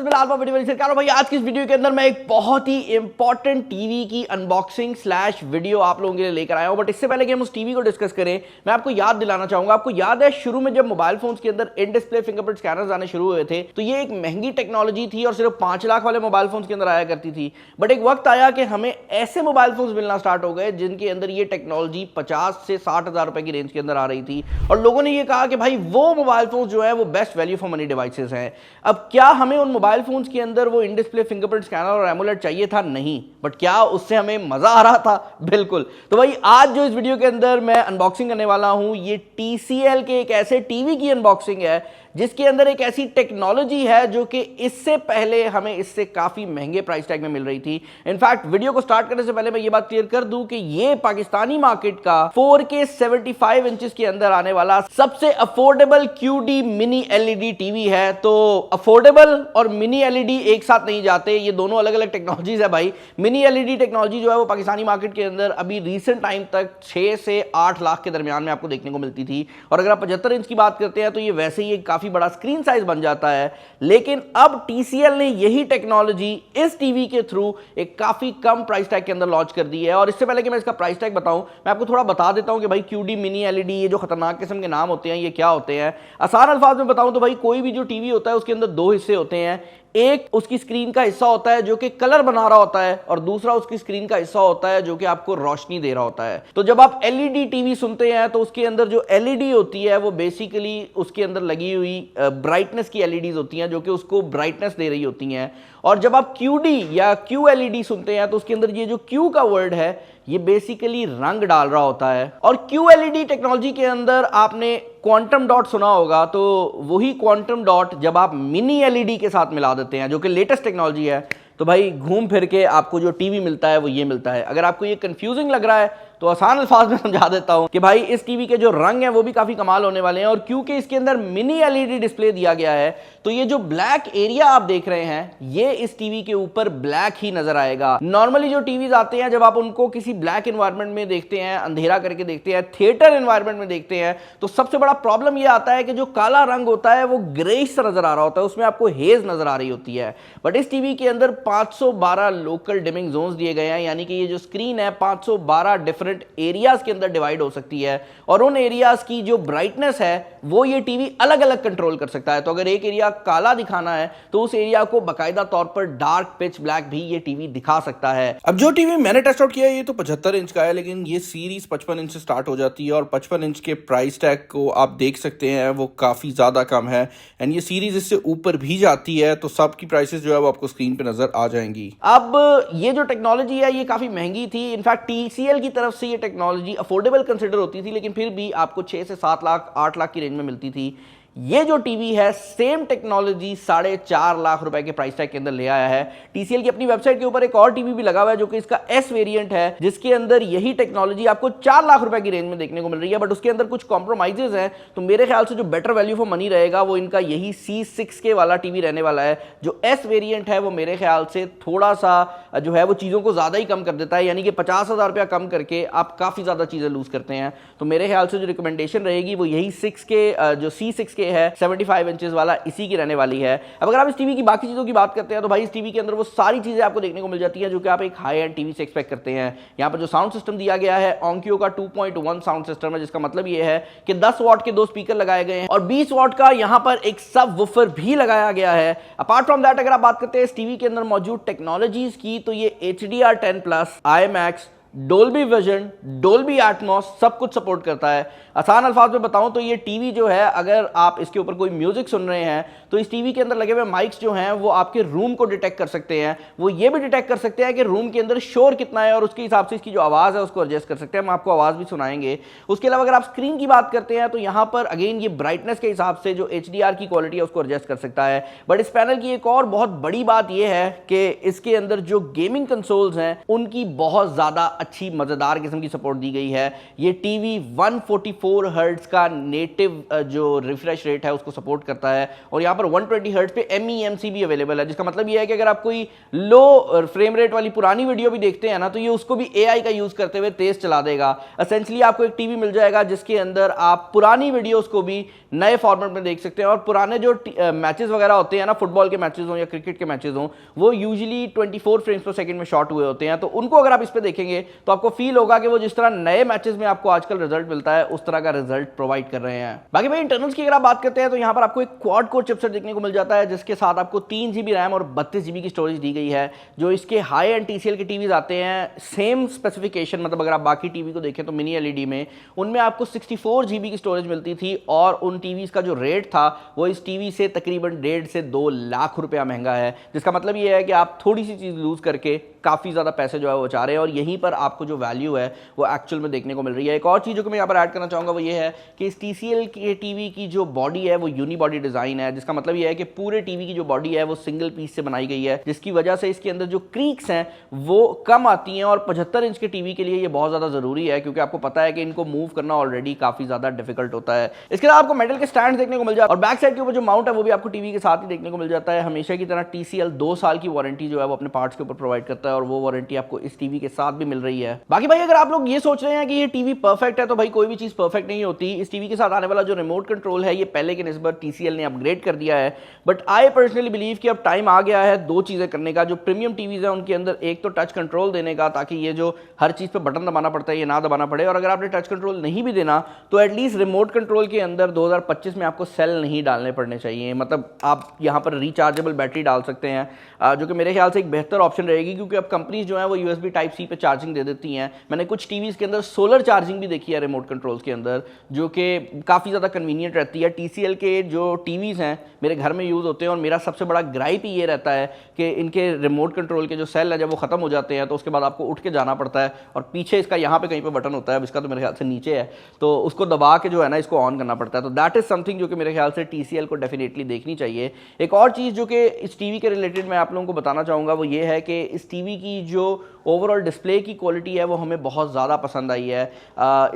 भाई आज की इस वीडियो के अंदर मैं एक बहुत ही इंपॉर्टेंट टीवी की अनबॉक्सिंग स्लैश वीडियो आप लोगों के लिए लेकर आया हूं। बट इससे पहले कि हम उस टीवी को डिस्कस करें, मैं आपको याद दिलाना चाहूंगा। आपको याद है शुरू में जब मोबाइल फोन्स के अंदर इन डिस्प्ले फिंगरप्रिंट स्कैनर्स आने शुरू हुए थे तो ये एक महंगी टेक्नोलॉजी थी और सिर्फ 5 लाख वाले मोबाइल फोन्स के अंदर आया करती थी। बट एक वक्त आया कि हमें ऐसे मोबाइल फोन्स मिलना स्टार्ट हो गए जिनके अंदर ये टेक्नोलॉजी 50 से 60 हजार रुपए की रेंज के अंदर आ रही थी और लोगों ने ये कहा कि भाई वो मोबाइल फोन जो है वो best value for money devices हैं। अब क्या हमें उन मोबाइल फोन्स के अंदर वो इन डिस्प्ले फिंगरप्रिंट स्कैनर और एमुलेट चाहिए था? नहीं। बट क्या उससे हमें मजा आ रहा था? बिल्कुल। तो भाई आज जो इस वीडियो के अंदर मैं अनबॉक्सिंग करने वाला हूं ये TCL के एक ऐसे टीवी की अनबॉक्सिंग है जिसके अंदर एक ऐसी टेक्नोलॉजी है जो कि इससे पहले हमें इससे काफी महंगे प्राइस टैग में मिल रही थी। इनफैक्ट वीडियो को स्टार्ट करने से पहले मैं ये बात क्लियर कर दूं कि ये पाकिस्तानी मार्केट का 4K 75 इंचेस के अंदर आने वाला सबसे affordable QD mini LED TV है। तो अफोर्डेबल और मिनी LED एक साथ नहीं जाते, ये दोनों अलग अलग टेक्नोलॉजीज है भाई। मिनी LED टेक्नोलॉजी जो है वो पाकिस्तानी मार्केट के अंदर अभी रिसेंट टाइम तक 6 से 8 लाख के दरमियान में आपको देखने को मिलती थी और अगर आप 75 इंच की बात करते हैं तो ये वैसे ही एक काफी बड़ा स्क्रीन साइज बन जाता है। लेकिन अब TCL ने यही टेक्नोलॉजी इस टीवी के थ्रू एक काफी कम प्राइस टैग के अंदर लॉन्च कर दी है। और इससे पहले कि मैं इसका प्राइस टैग बताऊं, मैं आपको थोड़ा बता देता हूं कि भाई QD मिनी LED ये जो खतरनाक किस्म के नाम होते हैं ये क्या होते हैं। आसान अल्फाज में बताऊं तो भाई कोई भी जो टीवी होता है उसके अंदर दो हिस्से होते हैं। एक उसकी स्क्रीन का हिस्सा होता है जो कि कलर बना रहा होता है और दूसरा उसकी स्क्रीन का हिस्सा होता है जो कि आपको रोशनी दे रहा होता है। तो जब आप LED टीवी सुनते हैं तो उसके अंदर जो LED होती है वो बेसिकली उसके अंदर लगी हुई ब्राइटनेस की LEDs होती हैं जो कि उसको ब्राइटनेस दे रही होती हैं। और जब आप QD या QLED सुनते हैं तो उसके अंदर ये जो Q का वर्ड है ये बेसिकली रंग डाल रहा होता है। और QLED टेक्नोलॉजी के अंदर आपने क्वांटम डॉट सुना होगा, तो वही क्वांटम डॉट जब आप मिनी LED के साथ मिला देते हैं जो कि लेटेस्ट टेक्नोलॉजी है तो भाई घूम फिर के आपको जो टीवी मिलता है वो ये मिलता है। अगर आपको ये कंफ्यूजिंग लग रहा है तो आसान अल्फाज में समझा देता हूं कि भाई इस टीवी के जो रंग हैं वो भी काफी कमाल होने वाले हैं। और क्योंकि इसके अंदर मिनी LED डिस्प्ले दिया गया है तो ये जो ब्लैक एरिया आप देख रहे हैं ये इस टीवी के ऊपर ब्लैक ही नजर आएगा। नॉर्मली जो टीवीज आते हैं जब आप उनको किसी ब्लैक एनवायरनमेंट में देखते हैं, अंधेरा करके देखते हैं, थिएटर एनवायरनमेंट में देखते हैं तो सबसे बड़ा प्रॉब्लम ये आता है कि जो काला रंग होता है वो ग्रेइश सा नजर आ रहा होता है, उसमें आपको हेज नजर आ रही होती है। बट इस टीवी के अंदर 512 लोकल डिमिंग जोन्स दिए गए हैं, यानी कि ये जो स्क्रीन है 512 डिफरेंट एरियाज के अंदर डिवाइड हो सकती है और उन एरियाज की जो ब्राइटनेस है वो ये टीवी अलग अलग कंट्रोल कर सकता है। तो अगर एक एरिया काला दिखाना है तो उस एरिया को बाकायदा तौर पर डार्क पिच ब्लैक भी ये टीवी दिखा सकता है। अब जो टीवी मैंने टेस्ट आउट किया है ये तो 75 इंच का है, लेकिन ये सीरीज 55 इंच से स्टार्ट हो जाती है और 55 इंच के प्राइस टैग को आप देख सकते हैं वो काफी ज्यादा कम है एंड ये सीरीज इससे ऊपर भी जाती है तो सब की प्राइसेस जो है वो आपको स्क्रीन पे नजर आ जाएंगी। अब ये जो टेक्नोलॉजी है ये काफी महंगी थी। इनफैक्ट TCL की तरफ से ये टेक्नोलॉजी अफोर्डेबल कंसिडर होती थी लेकिन फिर भी आपको 6 से 7 लाख 8 लाख की रेंज में मिलती थी। ये जो टीवी है सेम टेक्नोलॉजी 4.5 लाख रुपए के प्राइस टैग के अंदर ले आया है। TCL की अपनी वेबसाइट के ऊपर एक और टीवी भी लगा हुआ है जो कि इसका S वेरिएंट है जिसके अंदर यही टेक्नोलॉजी आपको 4 लाख रुपए की रेंज में देखने को मिल रही है। बट उसके अंदर कुछ कॉम्प्रोमाइजेस हैं तो मेरे ख्याल से जो बेटर वैल्यू फॉर मनी रहेगा वो इनका यही C6K वाला टीवी रहने वाला है। जो S वेरिएंट है वो मेरे ख्याल से थोड़ा सा जो है वो चीजों को ज्यादा ही कम कर देता है, यानी कि 50,000 रुपया कम करके आप काफी ज्यादा चीजें लूज करते हैं। तो मेरे ख्याल से जो रिकमेंडेशन रहेगी वो यही जो C6K है 75 इंचेस वाला इसी की रहने वाली है। अब अगर आप इस टीवी की बाकी चीजों की बात करते हैं तो भाई इस टीवी के अंदर वो सारी चीजें आपको देखने को मिल जाती हैं जो कि आप एक हाई एंड टीवी से एक्सपेक्ट करते हैं। यहां पर जो साउंड सिस्टम दिया गया है Onkyo का 2.1 साउंड सिस्टम है जिसका मतलब ये है कि 10 वॉट के 2 स्पीकर लगाए गए हैं और 20 वॉट का यहां पर एक सब वूफर भी लगाया गया है। अपार्ट फ्रॉम दैट अगर आप बात करते हैं इस टीवी के अंदर मौजूद टेक्नोलॉजीज की तो ये HDR10+, IMAX, Dolby vision, Dolby Atmos सब कुछ सपोर्ट करता है। आसान अल्फाज में बताऊं तो ये टीवी जो है अगर आप इसके ऊपर कोई म्यूजिक सुन रहे हैं तो इस टीवी के अंदर लगे हुए माइक्स जो हैं वो आपके रूम को डिटेक्ट कर सकते हैं। वो ये भी डिटेक्ट कर सकते हैं कि रूम के अंदर शोर कितना है और उसके हिसाब से इसकी जो आवाज़ है उसको एडजस्ट कर सकते हैं। हम आपको आवाज़ भी सुनाएंगे। उसके अलावा अगर आप स्क्रीन की बात करते हैं तो यहाँ पर अगेन ये ब्राइटनेस के हिसाब से जो HDR की क्वालिटी है उसको एडजस्ट कर सकता है। बट इस पैनल की एक और बहुत बड़ी बात यह है कि इसके अंदर जो गेमिंग कंसोल्स हैं उनकी बहुत ज़्यादा अच्छी मज़ेदार किस्म की सपोर्ट दी गई है। ये टीवी 144 हर्ट्ज का नेटिव जो रिफ्रेश रेट है उसको सपोर्ट करता है और यहाँ पर 120 हर्ट्ज पे MEMC भी अवेलेबल है, जिसका मतलब ये है कि अगर आप कोई लो फ्रेम रेट वाली पुरानी वीडियो भी देखते हैं ना तो ये उसको भी AI का यूज़ करते हुए तेज चला देगा। एसेंशियली आपको एक टीवी मिल जाएगा जिसके अंदर आप पुरानी वीडियोस को भी नए फॉर्मेट में देख सकते हैं और पुराने जो मैचेस वगैरह होते हैं ना, फुटबॉल के मैचेस हों या क्रिकेट के मैचेस हों, वो यूजुअली 24 फ्रेम्स पर सेकंड में शॉट हुए होते हैं, तो उनको अगर आप इस पे देखेंगे तो आपको फील होगा कि वो जिस तरह नए मैचेस में आपको आजकल रिजल्ट मिलता है उस तरह का रिजल्ट प्रोवाइड कर रहे हैं। बाकी भाई इंटरनल्स की अगर आप बात करते हैं तो यहाँ पर आपको एक क्वाड कोर चिपसेट देखने को मिल जाता है जिसके साथ आपको 3 GB रैम और 32 GB की स्टोरेज दी गई है। जो इसके हाई एंड TCL के टीवीज आते हैं सेम स्पेसिफिकेशन, मतलब अगर आप बाकी टीवी को देखें तो मिनी LED में उनमें आपको 64 GB की स्टोरेज मिलती थी और उन टीवीज का जो रेट था वो इस टीवी से तकरीबन 1.5 से 2 लाख रुपया महंगा है, जिसका मतलब ये है कि आप थोड़ी सी चीज़ लूज करके काफ़ी ज़्यादा पैसे जो है वो बचा रहे हैं और यहीं पर आपको जो वैल्यू है वो एक्चुअल में देखने को मिल रही है। एक और चीज़ जो कि मैं यहाँ पर ऐड करना चाहूँगा वो ये है कि इस TCL के टीवी की जो बॉडी है वो यूनिबॉडी डिज़ाइन है, जिसका मतलब ये है कि पूरे टीवी की जो बॉडी है वो सिंगल पीस से बनाई गई है, जिसकी वजह से इसके अंदर जो क्रीक्स हैं वो कम आती हैं और 75 इंच के टीवी के लिए ये बहुत ज़्यादा ज़रूरी है क्योंकि आपको पता है कि इनको मूव करना ऑलरेडी काफ़ी ज़्यादा डिफिकल्ट होता है। इसके अलावा आपको मेटल के स्टैंड देखने को मिल जाता है और बैक साइड के ऊपर जो माउंट है वो भी आपको टीवी के साथ ही देखने को मिल जाता है। हमेशा की तरह TCL 2 साल की वारंटी जो है वो अपने पार्ट्स के ऊपर प्रोवाइड करता है और वो वारंटी आपको इस टीवी के साथ भी मिल रही है। बाकी भाई अगर आप लोग ये सोच रहे हैं कि ये टीवी परफेक्ट है तो भाई कोई भी चीज़ परफेक्ट नहीं होती। इस टीवी के साथ आने वाला जो रिमोट कंट्रोल है ये पहले के निस्बत TCL ने अपग्रेड कर दिया है, बट आई पर्सनली बिलीव कि अब टाइम आ गया है 2 चीज़ें करने का। जो प्रीमियम टीवीज है उनके अंदर एक तो टच कंट्रोल देने का, ताकि ये जो हर चीज़ पे बटन दबाना पड़ता है ये ना दबाना पड़े, और अगर आपने टच कंट्रोल नहीं भी देना तो एटलीस्ट रिमोट कंट्रोल के अंदर 2025 में आपको सेल नहीं डालने पड़ने चाहिए। मतलब आप यहाँ पर रिचार्जेबल बैटरी डाल सकते हैं, जो कि मेरे ख्याल से एक बेहतर ऑप्शन रहेगी क्योंकि अब कंपनीज जो है वो USB Type-C पे चार्जिंग दे देती हैं। मैंने कुछ टीवीज़ के अंदर सोलर चार्जिंग भी देखी है रिमोट कंट्रोल्स के अंदर, जो कि काफ़ी ज़्यादा कन्वीनियंट रहती है। TCL के जो टीवीज़ हैं मेरे घर में यूज़ होते हैं और मेरा सबसे बड़ा ग्राइप ही ये रहता है कि इनके रिमोट कंट्रोल के जो सेल है जब वो ख़त्म हो जाते हैं तो उसके बाद आपको उठ के जाना पड़ता है और पीछे इसका यहाँ पे कहीं पे बटन होता है, इसका तो मेरे ख्याल से नीचे है, तो उसको दबा के जो है ना इसको ऑन करना पड़ता है। तो दैट इज़ समथिंग जो कि मेरे ख्याल से TCL को डेफिनेटली देखनी चाहिए। एक और चीज़ जो कि इस टीवी के रिलेटेड मैं आप लोगों को बताना चाहूँगा वो ये है कि इस टीवी की जो ओवरऑल डिस्प्ले की क्वालिटी है वो हमें बहुत ज़्यादा पसंद आई है।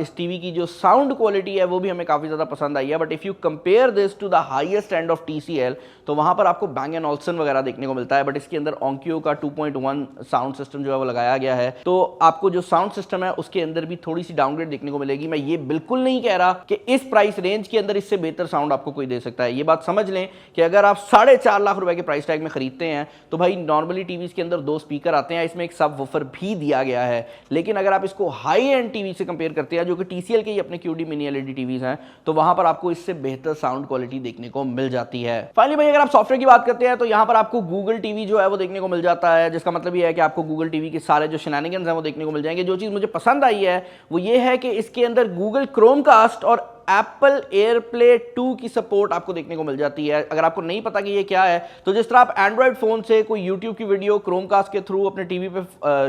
इस टीवी की जो साउंड क्वालिटी है वो भी हमें काफ़ी ज़्यादा पसंद आई है, but if you compare this to the highest end of TCL तो वहाँ पर आपको Bang & Olufsen वगैरह देखने को मिलता है, बट इसके अंदर Onkyo का 2.1 साउंड सिस्टम जो है वो लगाया गया है, तो आपको जो साउंड सिस्टम है उसके अंदर भी थोड़ी सी डाउनग्रेड देखने को मिलेगी। मैं ये बिल्कुल नहीं कह रहा कि इस प्राइस रेंज के अंदर इससे बेहतर साउंड आपको कोई दे सकता है। ये बात समझ लें कि अगर आप 4.5 लाख रुपए के प्राइस टैग में खरीदते हैं तो भाई नॉर्मली टीवीज के अंदर 2 स्पीकर आते हैं, इसमें एक सब वूफर भी दिया गया है, लेकिन अगर आप इसको हाई एंड टीवी से कंपेयर करते हैं जो कि TCL के ही अपने QD मिनी LED टीवीज हैं तो वहां पर आपको इससे बेहतर साउंड क्वालिटी देखने को मिल जाती है। फाइनली भाई अगर आप सॉफ्टवेयर की बात करते हैं तो यहां पर आपको Google TV जो है वो देखने को मिल जाता है, जिसका मतलब ये है कि आपको Google TV के सारे जो शेनानिगन्स हैं वो देखने को मिल जाएंगे। जो चीज़ मुझे पसंद आई है वो ये है कि इसके अंदर Google Chromecast और Apple AirPlay 2 की सपोर्ट आपको देखने को मिल जाती है। अगर आपको नहीं पता कि ये क्या है तो जिस तरह आप एंड्रॉयड फोन से कोई YouTube की वीडियो Chromecast के थ्रू अपने टीवी पे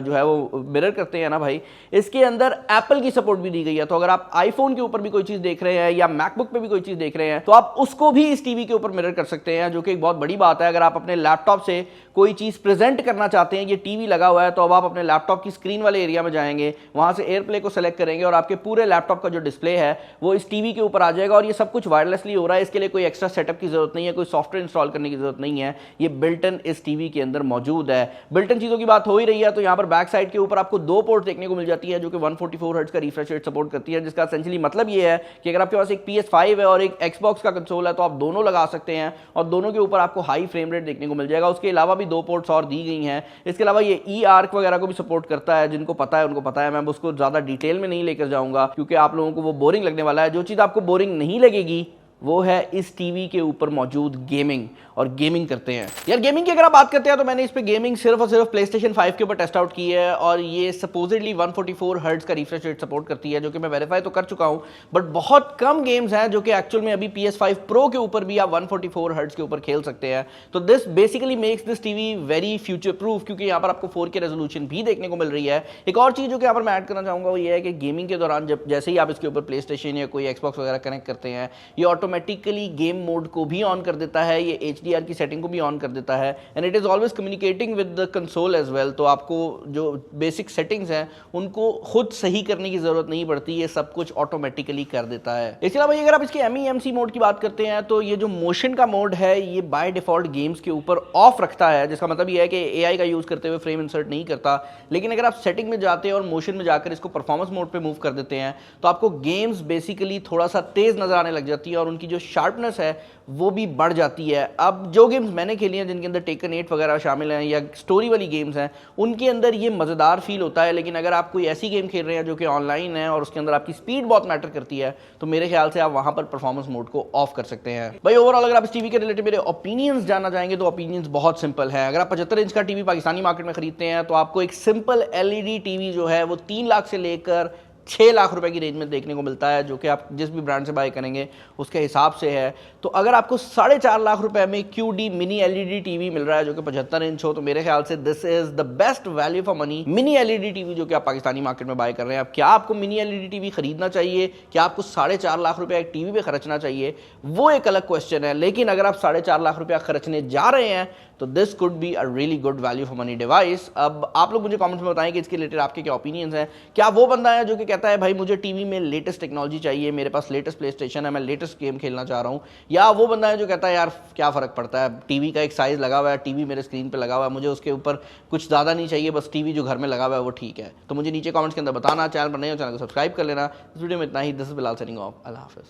जो है वो मिरर करते हैं ना भाई, इसके अंदर Apple की सपोर्ट भी दी गई है। तो अगर आप आईफोन के ऊपर भी कोई चीज़ देख रहे हैं या मैकबुक पे भी कोई चीज़ देख रहे हैं तो आप उसको भी इस टीवी के ऊपर मिरर कर सकते हैं, जो कि एक बहुत बड़ी बात है। अगर आप अपने लैपटॉप से कोई चीज़ प्रेजेंट करना चाहते हैं, ये टीवी लगा हुआ है, तो अब आप अपने लैपटॉप की स्क्रीन वाले एरिया में जाएंगे, वहां से एयरप्ले को सेलेक्ट करेंगे और आपके पूरे लैपटॉप का जो डिस्प्ले है वो इस टीवी के ऊपर आ जाएगा। और ये सब कुछ वायरलेसली हो रहा है, इसके लिए कोई एक्स्ट्रा सेटअप की जरूरत नहीं है, कोई सॉफ्टवेयर इंस्टॉल करने की जरूरत नहीं है, ये बिल्ट इन इस टीवी के अंदर मौजूद है। बिल्ट इन चीज़ों की बात हो ही रही है तो यहाँ पर बैक साइड के ऊपर आपको 2 पोर्ट देखने को मिल जाती है जो कि 144 हर्ट्ज का रिफ्रेश रेट सपोर्ट करती है, जिसका एसेंशियली मतलब ये है कि अगर आपके पास एक PS5 है और एक Xbox का कंसोल है तो आप दोनों लगा सकते हैं और दोनों के ऊपर आपको हाई फ्रेम रेट देखने को मिल जाएगा। उसके अलावा भी 2 पोर्ट्स और दी गई हैं। इसके अलावा ये E-ARC वगैरह को भी सपोर्ट करता है, जिनको पता है उनको पता है, मैं उसको ज़्यादा डिटेल में नहीं लेकर जाऊंगा क्योंकि आप लोगों को वो बोरिंग लगने वाला है। जो चीज़ आपको बोरिंग नहीं लगेगी वो है इस टीवी के ऊपर मौजूद गेमिंग, और गेमिंग करते हैं यार। गेमिंग की अगर आप बात करते हैं तो मैंने इस पे गेमिंग सिर्फ और सिर्फ PlayStation 5 के ऊपर टेस्ट आउट की है और ये सपोजिटली 144 हर्ट्ज का रिफ्रेश रेट सपोर्ट करती है, जो कि मैं वेरीफाई तो कर चुका हूं, बट बहुत कम गेम्स हैं जो कि एक्चुअल में अभी PS5 Pro के ऊपर भी आप 144 हर्ट्ज के ऊपर खेल सकते हैं। तो this basically makes this TV very future proof, क्योंकि यहाँ पर आपको 4K रेजोल्यूशन भी देखने को मिल रही है। एक और चीज़ जो कि यहाँ पर मैं ऐड करना चाहूँगा वो ये है कि गेमिंग के दौरान जब जैसे ही आप इसके ऊपर PlayStation या कोई Xbox वगैरह कनेक्ट करते हैं, ये ऑटोमेटिक ऑटोमेटिकली गेम मोड को भी ऑन कर देता है, ये HDR की सेटिंग को भी ऑन कर देता है, and it is always communicating with the console as well. तो आपको जो बेसिक सेटिंग्स हैं उनको खुद सही करने की ज़रूरत नहीं पड़ती, ये सब कुछ ऑटोमेटिकली कर देता है। इसके अलावा अगर आप इसके MEMC मोड की बात करते हैं तो ये जो मोशन का मोड है ये बाय डिफ़ॉल्ट गेम्स के ऊपर ऑफ रखता है, जिसका मतलब ये है कि AI का यूज़ करते हुए फ्रेम इंसर्ट नहीं करता। लेकिन अगर आप सेटिंग में जाते हैं और मोशन में जाकर इसको परफॉर्मेंस मोड पे मूव कर देते हैं तो आपको गेम्स बेसिकली थोड़ा सा तेज़ नज़र आने लग जाती है और उनकी जो शार्पनेस है वो भी बढ़ जाती है। अब जो गेम्स मैंने खेली हैं जिनके अंदर टेकन 8 वगैरह शामिल हैं या स्टोरी वाली गेम्स हैं उनके अंदर ये मज़ेदार फील होता है, लेकिन अगर आप कोई ऐसी गेम खेल रहे हैं जो कि ऑनलाइन है और उसके अंदर आपकी स्पीड बहुत मैटर करती है तो मेरे ख्याल से आप वहाँ पर परफॉर्मेंस मोड को ऑफ कर सकते हैं। भाई ओवरऑल अगर आप इस टीवी के रिलेटेड मेरे ओपिनियंस जानना चाहेंगे तो ओपिनियंस बहुत सिंपल है। अगर आप 75 इंच का टीवी पाकिस्तानी मार्केट में खरीदते हैं तो आपको एक सिंपल LED टीवी जो है वो 3 लाख से लेकर 6 लाख रुपए की रेंज में देखने को मिलता है, जो कि आप जिस भी ब्रांड से बाय करेंगे उसके हिसाब से है। तो अगर आपको 4.5 लाख रुपए में QD मिनी LED टीवी मिल रहा है जो कि 75 इंच हो तो मेरे ख्याल से this is the best value for money mini LED TV जो कि आप पाकिस्तानी मार्केट में बाय कर रहे हैं। अब क्या आपको मिनी LED टीवी खरीदना चाहिए, क्या आपको 4.5 लाख रुपया एक टीवी पे खर्चना चाहिए, वो एक अलग क्वेश्चन है। लेकिन अगर आप 4.5 लाख रुपया खर्चने जा रहे हैं तो this could be a really good value for money device. अब आप लोग मुझे कमेंट्स में बताएं कि इसके रिलेटेड आपके क्या ओपिनियंस हैं। क्या वो बंदा है जो कि कहता है भाई मुझे टीवी में लेटेस्ट टेक्नोलॉजी चाहिए, मेरे पास लेटेस्ट प्ले स्टेशन है, मैं लेटेस्ट गेम खेलना चाह रहा हूँ, या वो बंदा है जो कहता है यार क्या फ़र्क पड़ता है, टीवी का एक साइज़ लगा हुआ है, टीवी मेरे स्क्रीन पर लगा हुआ है, मुझे उसके ऊपर कुछ ज़्यादा नहीं चाहिए, बस टीवी जो घर में लगा हुआ है वो ठीक है। तो मुझे नीचे कमेंट्स के अंदर बताना, चैनल पर नहीं हो चैनल को सब्सक्राइब कर लेना। इस वीडियो में इतना ही। This is Bilal signing off. अल्लाह हाफ़िज़।